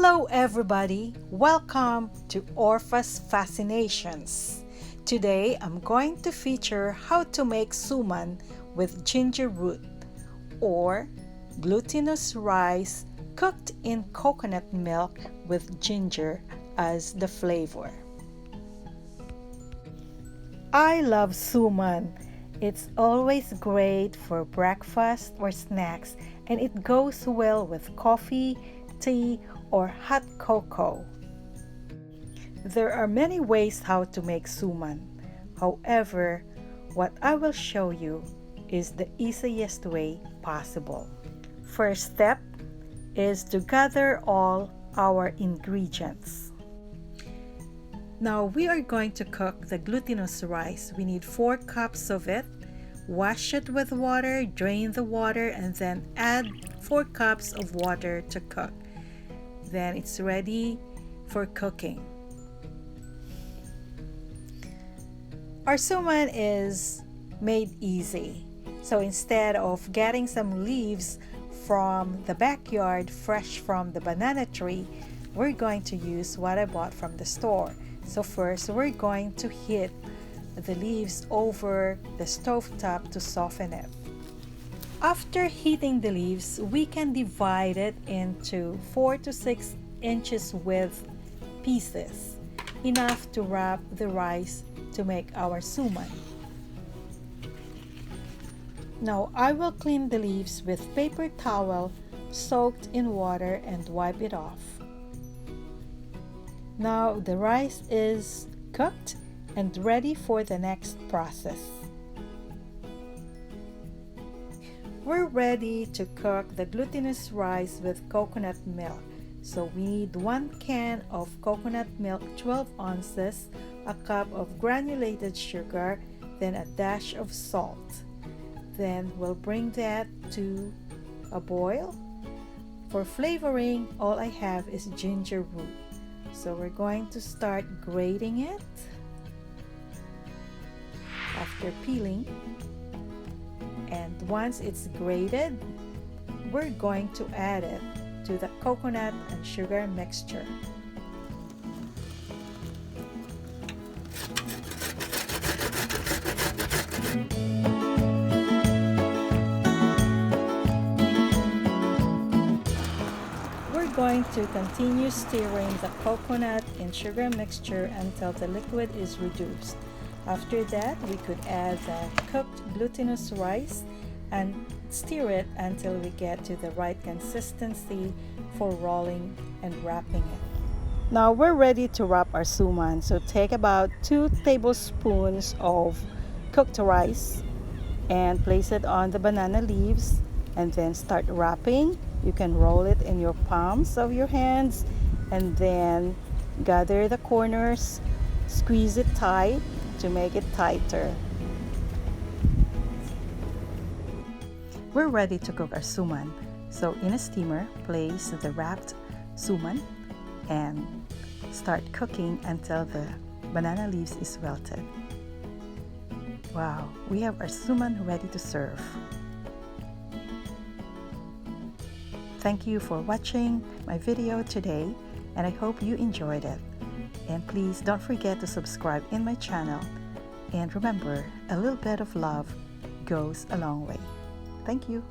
Hello everybody, welcome to Orpha's Fascinations. Today I'm going to feature how to make suman with ginger root or glutinous rice cooked in coconut milk with ginger as the flavor. I love suman. It's always great for breakfast or snacks, and it goes well with coffee, tea, or hot cocoa. There are many ways how to make suman. However, what I will show you is the easiest way possible. First step is to gather all our ingredients. Now we are going to cook the glutinous rice. We need 4 cups of it. Wash it with water, drain the water, and then add 4 cups of water to cook. Then it's ready for cooking. Our suman is made easy. So instead of getting some leaves from the backyard fresh from the banana tree, we're going to use what I bought from the store. So first we're going to heat the leaves over the stovetop to soften it. After heating the leaves, we can divide it into 4 to 6 inches width pieces, enough to wrap the rice to make our suman. Now I will clean the leaves with paper towel soaked in water and wipe it off. Now the rice is cooked and ready for the next process. We're ready to cook the glutinous rice with coconut milk. So we need 1 can of coconut milk, 12 ounces, a cup of granulated sugar, then a dash of salt. Then we'll bring that to a boil. For flavoring, all I have is ginger root. So we're going to start grating it. After peeling, and once it's grated, we're going to add it to the coconut and sugar mixture. We're going to continue stirring the coconut and sugar mixture until the liquid is reduced. After that, we could add the cooked glutinous rice and stir it until we get to the right consistency for rolling and wrapping it. Now we're ready to wrap our suman. So take about 2 tablespoons of cooked rice and place it on the banana leaves and then start wrapping. You can roll it in your palms of your hands and then gather the corners, squeeze it tight to make it tighter. We're ready to cook our suman. So in a steamer, place the wrapped suman and start cooking until the banana leaves is wilted. Wow, we have our suman ready to serve. Thank you for watching my video today, and I hope you enjoyed it. And please don't forget to subscribe in my channel. And remember, a little bit of love goes a long way. Thank you.